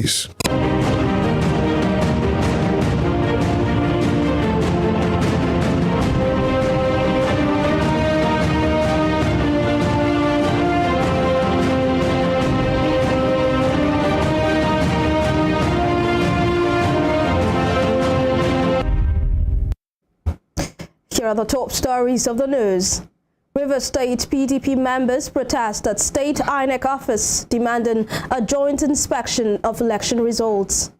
Peace. Here are the top stories of the news. Rivers State PDP members protest at State INEC office demanding a joint inspection of election results.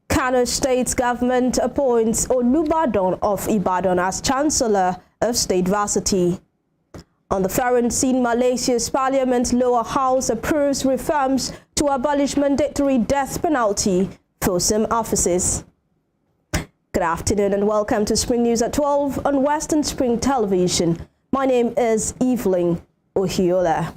Kano State government appoints Olubadan of Ibadan as Chancellor of State Varsity. On the foreign scene, Malaysia's Parliament lower house approves reforms to abolish mandatory death penalty for some offices. Good afternoon and welcome to Spring News at 12 on Western Spring Television. My name is Evelyn Ohiola.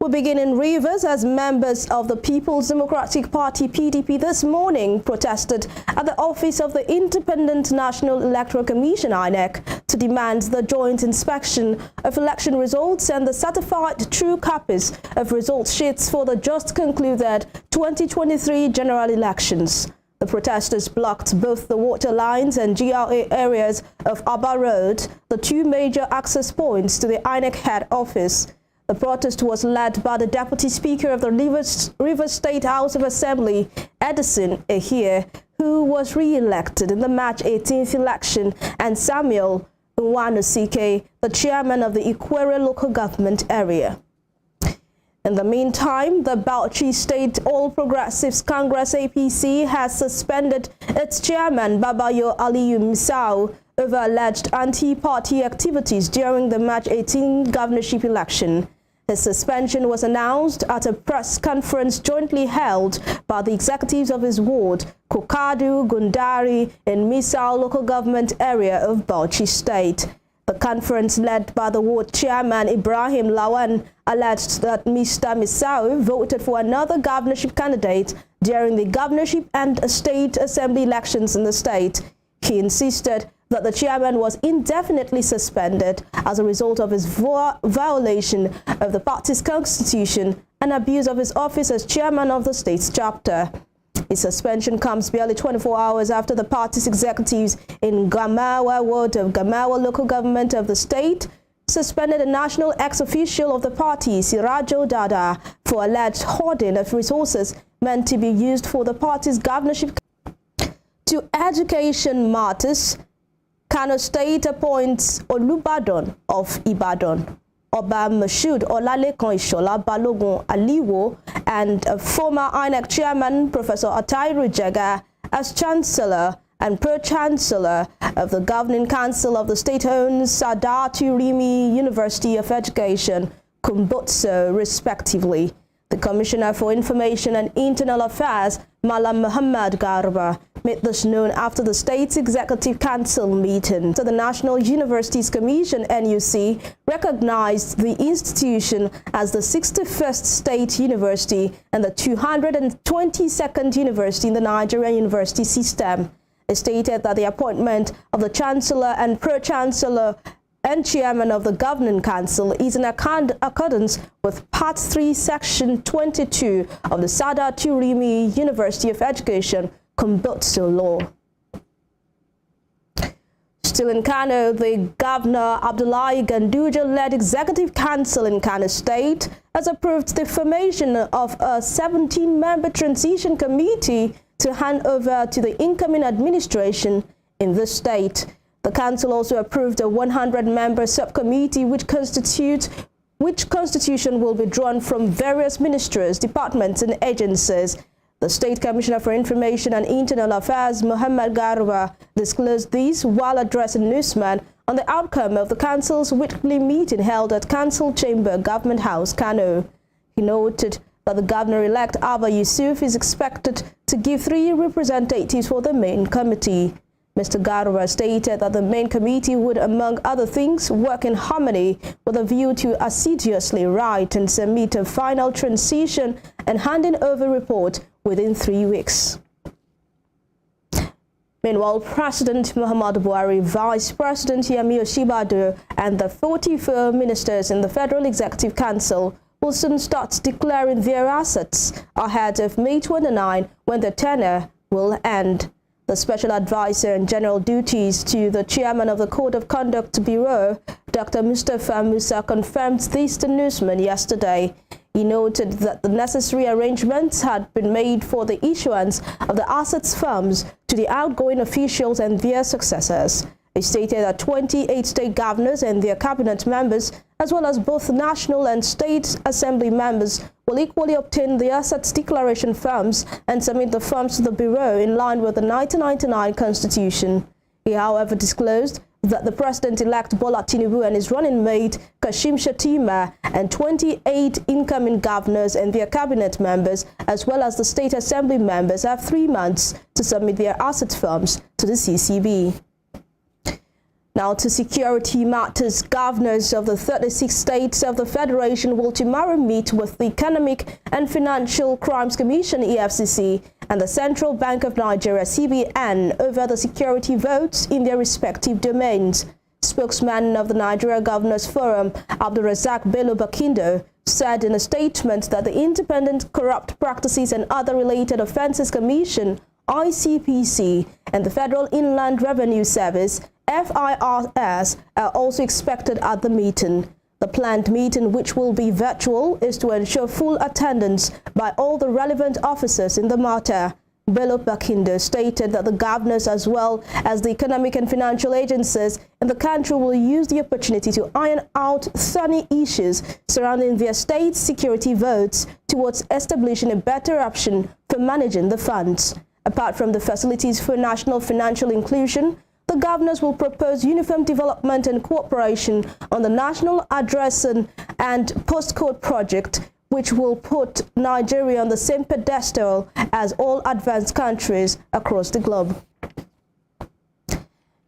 We begin in Rivers as members of the People's Democratic Party PDP this morning protested at the office of the Independent National Electoral Commission INEC to demand the joint inspection of election results and the certified true copies of result sheets for the just concluded 2023 general elections. The protesters blocked both the water lines and GRA areas of Abba Road, the two major access points to the INEC head office. The protest was led by the Deputy Speaker of the Rivers State House of Assembly, Edison Ehie, who was re-elected in the March 18th election, and Samuel Nwanosike, the chairman of the Ikwere local government area. In the meantime, the Bauchi State All Progressives Congress APC has suspended its chairman Babayo Aliyu Misau over alleged anti-party activities during the March 18 governorship election. His suspension was announced at a press conference jointly held by the executives of his ward, Kokadu, Gundari, in Misau local government area of Bauchi State. The conference led by the ward chairman Ibrahim Lawan alleged that Mr. Misau voted for another governorship candidate during the governorship and state assembly elections in the state. He insisted that the chairman was indefinitely suspended as a result of his violation of the party's constitution and abuse of his office as chairman of the state's chapter. His suspension comes barely 24 hours after the party's executives in Gamawa ward of Gamawa local government of the state suspended a national ex-official of the party, Sirajo Dada, for alleged hoarding of resources meant to be used for the party's governorship. To education matters, Kano State appoints Olubadan of Ibadan, Oba Mashood Olalekan Ishola Balogun Aliwo, and former INEC chairman Professor Atairu Jega as Chancellor and Pro-Chancellor of the Governing Council of the state-owned Sadatu Rimi University of Education, Kumbutso, respectively. The Commissioner for Information and Internal Affairs, Malam Muhammad Garba, made this known after the state's Executive Council meeting. So the National Universities Commission, NUC, recognized the institution as the 61st state university and the 222nd university in the Nigerian university system. It stated that the appointment of the Chancellor and Pro-Chancellor and Chairman of the Governing Council is in accordance with Part 3, Section 22 of the Sadatu Rimi University of Education, Kumbutso law. Still in Kano, the Governor Abdullahi Ganduje-led Executive Council in Kano State has approved the formation of a 17-member transition committee to hand over to the incoming administration in the state. The council also approved a 100-member subcommittee which constitution will be drawn from various ministries, departments and agencies. The State Commissioner for Information and Internal Affairs, Muhammad Garba, disclosed this while addressing newsmen on the outcome of the council's weekly meeting held at Council Chamber, Government House, Kano. He noted that the Governor-elect Abba Yusuf is expected to give 3 representatives for the main committee. Mr. Garba stated that the main committee would, among other things, work in harmony with a view to assiduously write and submit a final transition and handing over report within 3 weeks. Meanwhile, President Muhammadu Buhari, Vice President Yemi Osinbajo, and the 44 ministers in the Federal Executive Council will soon start declaring their assets ahead of May 29, when the tenure will end. The Special Advisor on General Duties to the Chairman of the Code of Conduct Bureau, Dr. Mustafa Musa, confirmed this to newsmen yesterday. He noted that the necessary arrangements had been made for the issuance of the assets firms to the outgoing officials and their successors. He stated that 28 state governors and their cabinet members, as well as both national and state assembly members, will equally obtain the assets declaration forms and submit the forms to the Bureau in line with the 1999 Constitution. He, however, disclosed that the President-elect Bola Tinubu and his running mate Kashim Shettima and 28 incoming governors and their cabinet members, as well as the state assembly members, have 3 months to submit their asset forms to the CCB. Now to security matters, governors of the 36 states of the Federation will tomorrow meet with the Economic and Financial Crimes Commission (EFCC) and the Central Bank of Nigeria (CBN) over the security votes in their respective domains. Spokesman of the Nigeria Governors Forum, Abdulrazak Bello Bakindo, said in a statement that the Independent Corrupt Practices and Other Related Offences Commission (ICPC) and the Federal Inland Revenue Service (FIRS) are also expected at the meeting. The planned meeting, which will be virtual, is to ensure full attendance by all the relevant officers in the matter. Bello Bakindo stated that the governors, as well as the economic and financial agencies in the country, will use the opportunity to iron out thorny issues surrounding their state's security votes towards establishing a better option for managing the funds. Apart from the facilities for national financial inclusion, the governors will propose uniform development and cooperation on the National Addressing and Postcode Project, which will put Nigeria on the same pedestal as all advanced countries across the globe.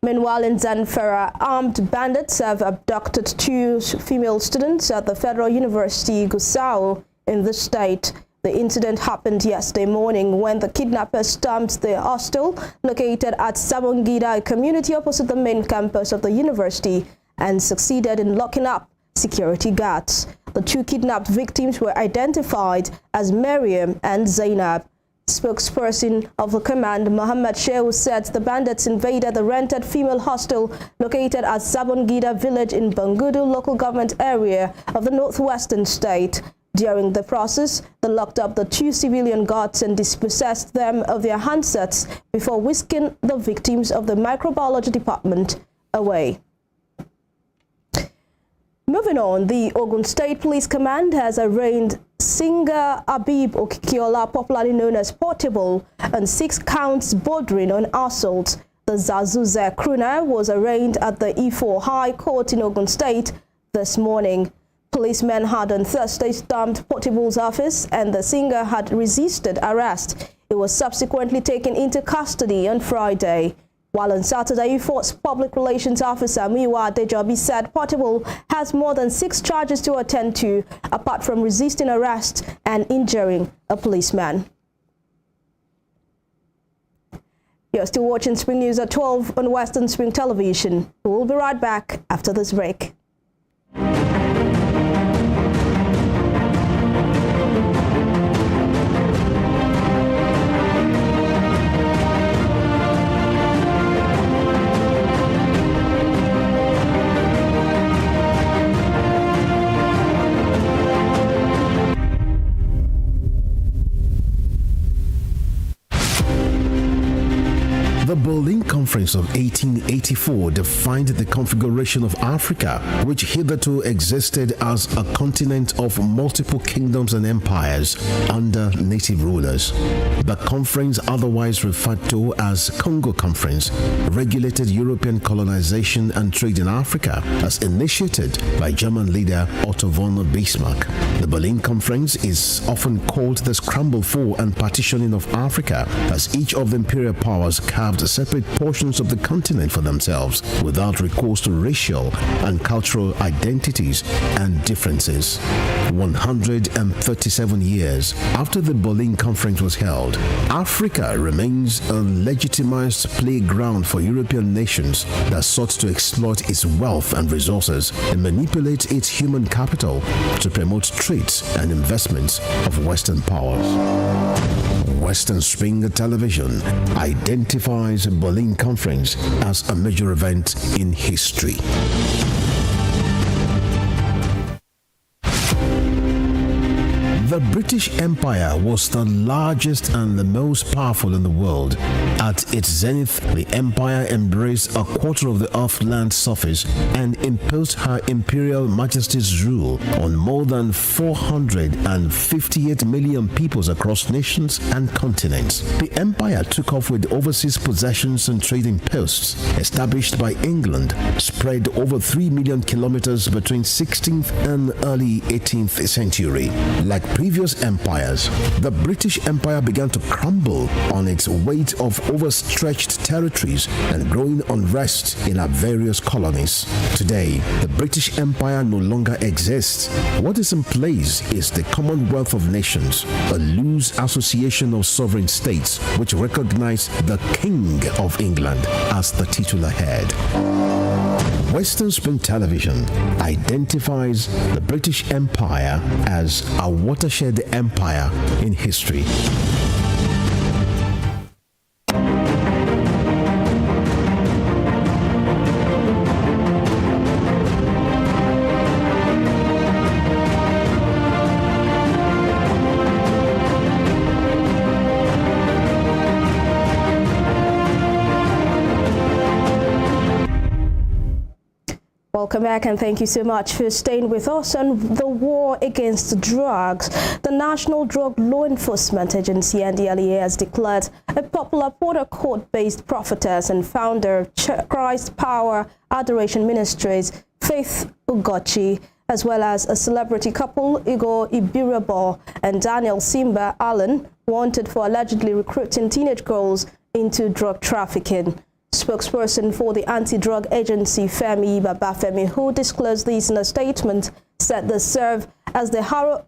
Meanwhile, in Zamfara, armed bandits have abducted 2 female students at the Federal University Gusau in the state. The incident happened yesterday morning when the kidnappers stormed the hostel located at Sabongida, a community opposite the main campus of the university, and succeeded in locking up security guards. The 2 kidnapped victims were identified as Miriam and Zainab. Spokesperson of the command, Muhammad Shehu, said the bandits invaded the rented female hostel located at Sabongida village in Bangudu local government area of the northwestern state. During the process, they locked up the 2 civilian guards and dispossessed them of their handsets before whisking the victims of the microbiology department away. Moving on, the Ogun State Police Command has arraigned singer Habib Okikiola, popularly known as Portable, on 6 counts bordering on assault. The Zazuze crooner was arraigned at the Ifo High Court in Ogun State this morning. Policemen had on Thursday stormed Portable's office and the singer had resisted arrest. He was subsequently taken into custody on Friday. While on Saturday, Ifo's public relations officer Miwa Dejobi said Portable has more than 6 charges to attend to, apart from resisting arrest and injuring a policeman. You're still watching Spring News at 12 on Western Spring Television. We'll be right back after this break. The Bulletin Conference of 1884 defined the configuration of Africa, which hitherto existed as a continent of multiple kingdoms and empires under native rulers. The conference, otherwise referred to as Congo Conference, regulated European colonization and trade in Africa as initiated by German leader Otto von Bismarck. The Bulletin Conference is often called the scramble for and partitioning of Africa, as each of the imperial powers carved separate portions portions of the continent for themselves without recourse to racial and cultural identities and differences. 137 years after the Bulletin Conference was held, Africa remains a legitimized playground for European nations that sought to exploit its wealth and resources and manipulate its human capital to promote trade and investments of Western powers. Western Springer Television identifies Bulletin Conference as a major event in history. The British Empire was the largest and the most powerful in the world. At its zenith, the empire embraced a quarter of the Earth's land surface and imposed her imperial majesty's rule on more than 458 million peoples across nations and continents. The empire took off with overseas possessions and trading posts established by England, spread over 3 million kilometers between 16th and early 18th century. Like previous empires, the British Empire began to crumble on its weight of overstretched territories and growing unrest in our various colonies. Today, the British Empire no longer exists. What is in place is the Commonwealth of Nations, a loose association of sovereign states which recognize the King of England as the titular head. Western Spring Television identifies the British Empire as a watershed empire in history. Welcome back, and thank you so much for staying with us on the war against drugs. The National Drug Law Enforcement Agency, NDLEA, has declared a popular Port Harcourt-based prophetess and founder of Christ Power Adoration Ministries, Faith Ugochi, as well as a celebrity couple, Igor Ibirabo and Daniel Simba Allen, wanted for allegedly recruiting teenage girls into drug trafficking. Spokesperson for the anti-drug agency, Femi Babafemi, who disclosed this in a statement, said they serve as the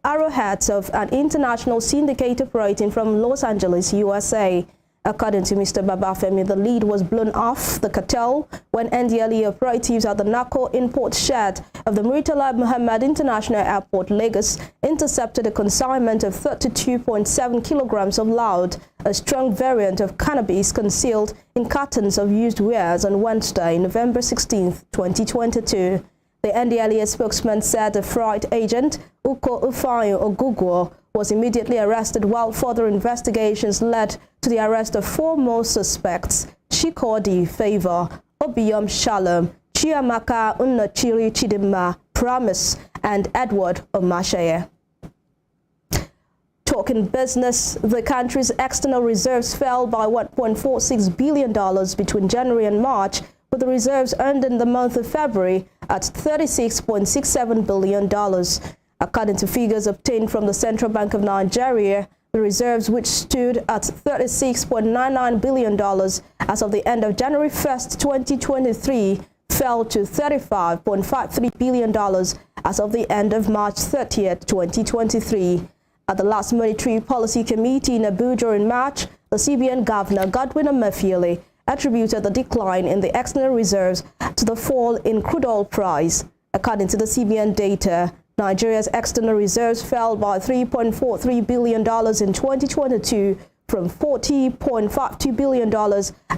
arrowheads of an international syndicate operating from Los Angeles, USA. According to Mr. Babafemi, the lead was blown off the cartel when NDLEA operatives at the narco import shed of the Murtala Muhammad International Airport, Lagos, intercepted a consignment of 32.7 kilograms of loud, a strong variant of cannabis concealed in cartons of used wares on Wednesday, November 16, 2022. The NDLEA spokesman said a fraud agent, Uko Ufayo Ogugo, was immediately arrested while further investigations led to the arrest of four more suspects: Shikodi Favor, Obiyom Shalom, Chiamaka Unnachiri Chidima Promise, and Edward Omasheye. Talking business, the country's external reserves fell by $1.46 billion between January and March, with the reserves earned in the month of February at $36.67 billion. According to figures obtained from the Central Bank of Nigeria, the reserves, which stood at $36.99 billion as of the end of January 1st, 2023, fell to $35.53 billion as of the end of March 30th, 2023. At the last Monetary Policy Committee in Abuja in March, the CBN Governor, Godwin Emefiele, attributed the decline in the external reserves to the fall in crude oil price. According to the CBN data, Nigeria's external reserves fell by $3.43 billion in 2022 from $40.52 billion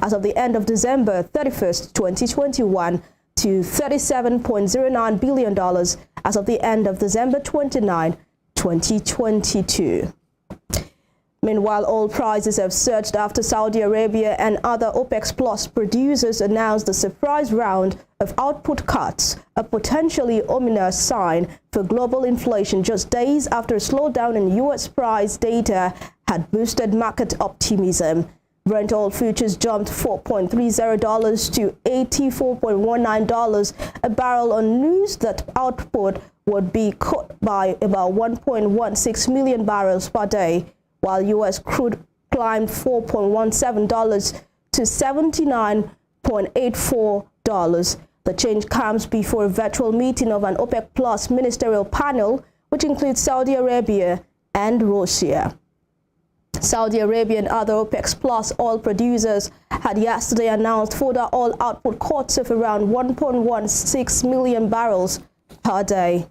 as of the end of December 31st, 2021 to $37.09 billion as of the end of December 29, 2022. Meanwhile, oil prices have surged after Saudi Arabia and other OPEC Plus producers announced the surprise round of output cuts, a potentially ominous sign for global inflation just days after a slowdown in U.S. price data had boosted market optimism. Brent oil futures jumped $4.30 to $84.19 a barrel on news that output would be cut by about 1.16 million barrels per day, while U.S. crude climbed $4.17 to $79 $0.84. The change comes before a virtual meeting of an OPEC Plus ministerial panel, which includes Saudi Arabia and Russia. Saudi Arabia and other OPEC Plus oil producers had yesterday announced further oil output cuts of around 1.16 million barrels per day.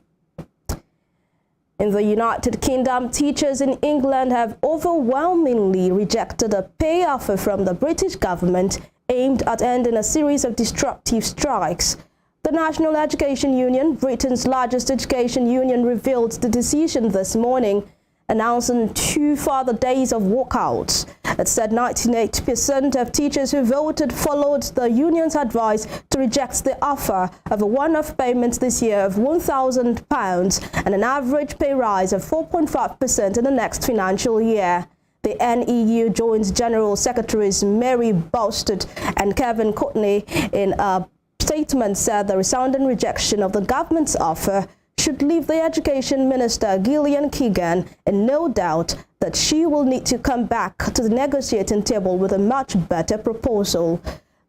In the United Kingdom, teachers in England have overwhelmingly rejected a pay offer from the British government aimed at ending a series of disruptive strikes. The National Education Union, Britain's largest education union, revealed the decision this morning, announcing 2 further days of walkouts. It said 98% of teachers who voted followed the union's advice to reject the offer of a one-off payment this year of £1,000 and an average pay rise of 4.5% in the next financial year. The NEU Joint General Secretaries Mary Bostad and Kevin Courtney in a statement said the resounding rejection of the government's offer should leave the Education Minister Gillian Keegan in no doubt that she will need to come back to the negotiating table with a much better proposal.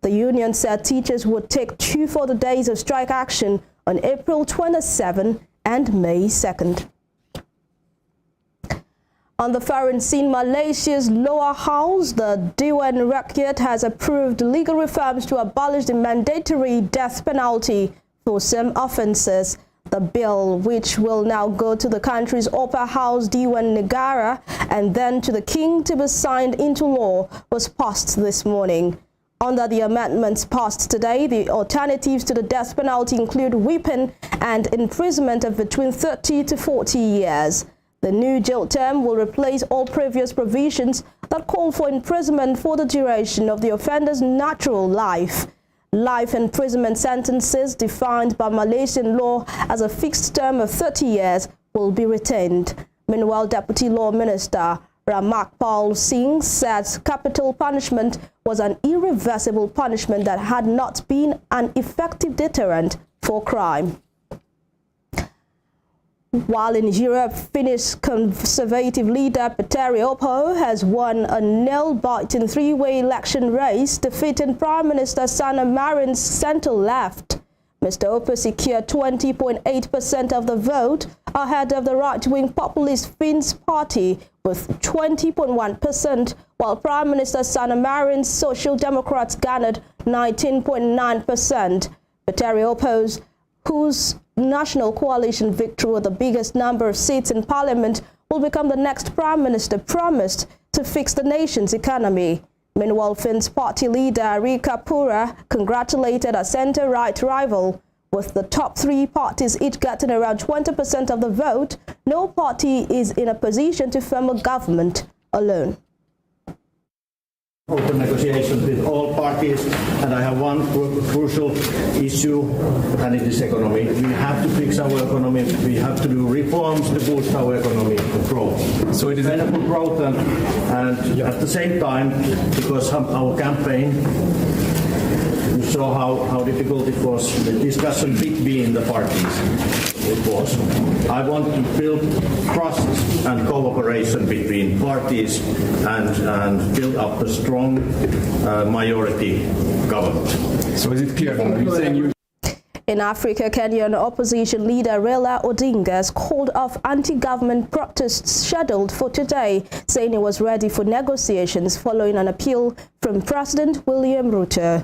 The union said teachers would take 2 further days of strike action on April 27 and May 2nd. On the foreign scene, Malaysia's lower house, the Dewan Rakyat, has approved legal reforms to abolish the mandatory death penalty for some offences. The bill, which will now go to the country's upper house, Dewan Negara, and then to the king to be signed into law, was passed this morning. Under the amendments passed today, the alternatives to the death penalty include whipping and imprisonment of between 30 to 40 years. The new jail term will replace all previous provisions that call for imprisonment for the duration of the offender's natural life. Life imprisonment sentences defined by Malaysian law as a fixed term of 30 years will be retained. Meanwhile, Deputy Law Minister Ramakpal Singh said capital punishment was an irreversible punishment that had not been an effective deterrent for crime. While in Europe, Finnish Conservative leader Petteri Orpo has won a nail-biting 3-way election race, defeating Prime Minister Sanna Marin's centre-left. Mr. Orpo secured 20.8% of the vote, ahead of the right-wing populist Finns party with 20.1%, while Prime Minister Sanna Marin's Social Democrats garnered 19.9%. Petteri Orpo's, whose national coalition victory with the biggest number of seats in parliament, will become the next prime minister promised to fix the nation's economy. Meanwhile, Finn's party leader Riikka Purra congratulated a centre-right rival. With the top 3 parties each getting around 20% of the vote, no party is in a position to form a government alone. Open negotiations with all parties, and I have one crucial issue, and it is economy. We have to fix our economy. We have to do reforms to boost our economic growth. So it is sustainable growth, and at the same time, because our campaign, you saw how difficult it was, the discussion between the parties. It was. I want to build trust and cooperation between parties and build up a strong majority government. So is it clear? Are you saying you? In Africa, Kenyan opposition leader Raila Odinga has called off anti-government protests scheduled for today, saying he was ready for negotiations following an appeal from President William Ruto.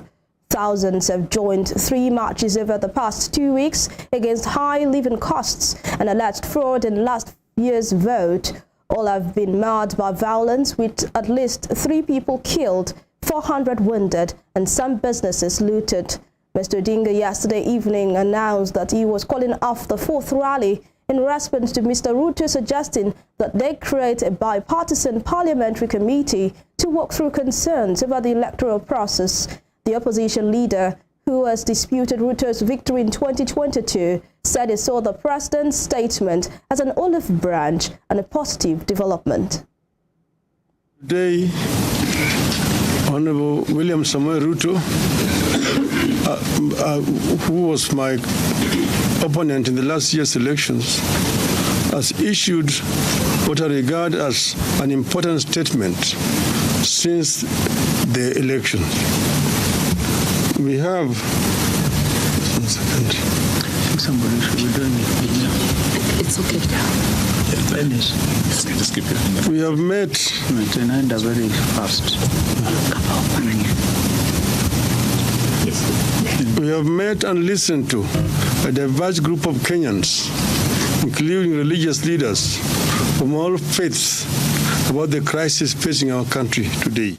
Thousands have joined 3 marches over the past 2 weeks against high living costs and alleged fraud in last year's vote. All have been marred by violence, with at least 3 people killed, 400 wounded, and some businesses looted. Mr. Odinga yesterday evening announced that he was calling off the 4th rally in response to Mr. Ruto suggesting that they create a bipartisan parliamentary committee to work through concerns about the electoral process. The opposition leader, who has disputed Ruto's victory in 2022, said he saw the president's statement as an olive branch and a positive development. Today, Honorable William Samoei Ruto, who was my opponent in the last year's elections, has issued what I regard as an important statement since the election. We have. One second. I think somebody should be doing it. It's okay. Just keep it. We have met. Very fast. We have met and listened to a diverse group of Kenyans, including religious leaders from all faiths, about the crisis facing our country today.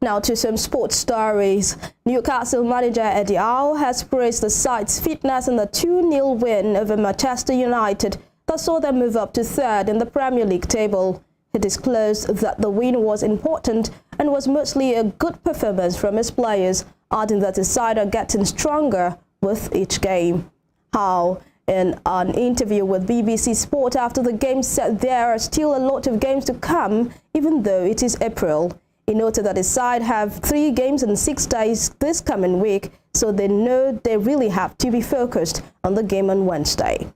Now to some sports stories. Newcastle manager Eddie Howe has praised the side's fitness in the 2-0 win over Manchester United that saw them move up to third in the Premier League table. He disclosed that the win was important and was mostly a good performance from his players, adding that his side are getting stronger with each game. Howe, in an interview with BBC Sport after the game, said there are still a lot of games to come, even though it is April. He noted that his side have 3 games in 6 days this coming week, so they know they really have to be focused on the game on Wednesday.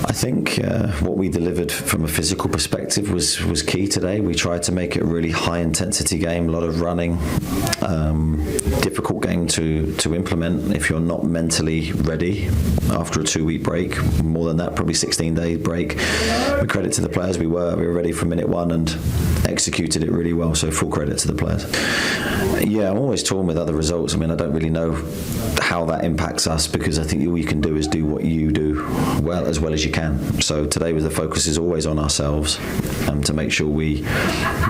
I think what we delivered from a physical perspective was key today. We tried to make it a really high-intensity game, a lot of running, difficult game to implement if you're not mentally ready after a 2-week break. More than that, probably 16-day break. We credit to the players. We were ready from minute one and executed it really well, so full credit to the players. Yeah, I'm always torn with other results. I mean, I don't really know how that impacts us, because I think all you can do is do what you do well as you can. So today the focus is always on ourselves, to make sure we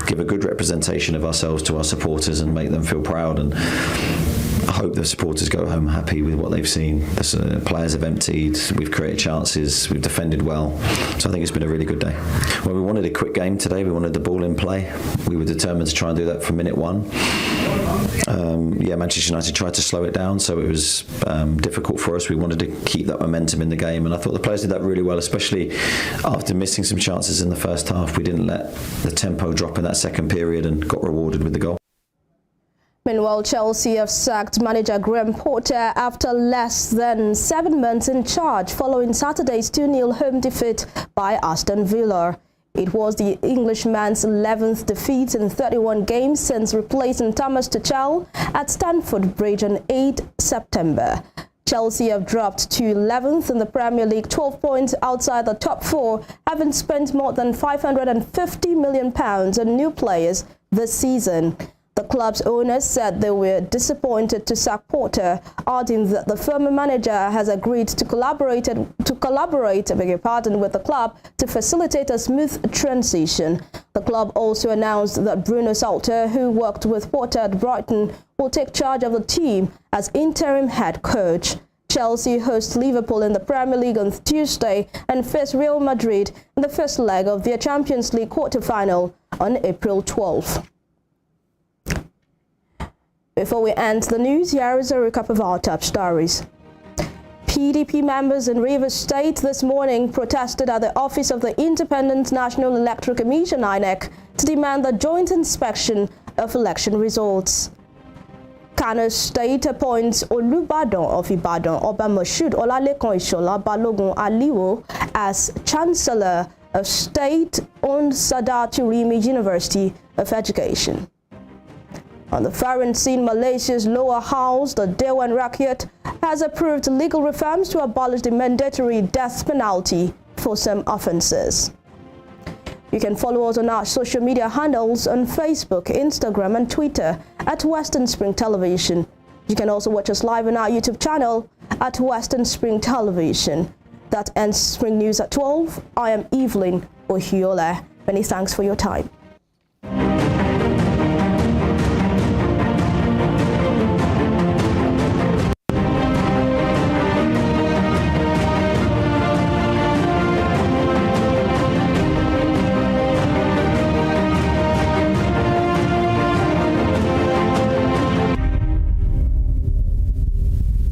give a good representation of ourselves to our supporters and make them feel proud, and I hope the supporters go home happy with what they've seen. The players have emptied, we've created chances, we've defended well, so I think it's been a really good day. Well, we wanted a quick game today, we wanted the ball in play, we were determined to try and do that from minute one. Manchester United tried to slow it down, so it was difficult for us. We wanted to keep that momentum in the game, and I thought the players did that really well, especially after missing some chances in the first half. We didn't let the tempo drop in that second period and got rewarded with the goal. Meanwhile, Chelsea have sacked manager Graham Potter after less than 7 months in charge following Saturday's 2-0 home defeat by Aston Villa. It was the Englishman's 11th defeat in 31 games since replacing Thomas Tuchel at Stamford Bridge on 8 September. Chelsea have dropped to 11th in the Premier League, 12 points outside the top 4, having spent more than £550 million on new players this season. The club's owners said they were disappointed to sack Potter, adding that the former manager has agreed to collaborate with the club to facilitate a smooth transition. The club also announced that Bruno Salter, who worked with Potter at Brighton, will take charge of the team as interim head coach. Chelsea host Liverpool in the Premier League on Tuesday and face Real Madrid in the first leg of their Champions League quarter-final on April 12th. Before we end the news, here is a recap of our top stories. PDP members in Rivers State this morning protested at the office of the Independent National Electoral Commission (INEC) to demand the joint inspection of election results. Kano State appoints Olubadan of Ibadan, Oba Moshood Olalekan Ishola Balogun Aliwo, as Chancellor of State-owned Sadatu Rimi University of Education. On the foreign scene, Malaysia's lower house, the Dewan Rakyat, has approved legal reforms to abolish the mandatory death penalty for some offences. You can follow us on our social media handles on Facebook, Instagram and Twitter at Western Spring Television. You can also watch us live on our YouTube channel at Western Spring Television. That ends Spring News at 12. I am Evelyn Ohiola. Many thanks for your time.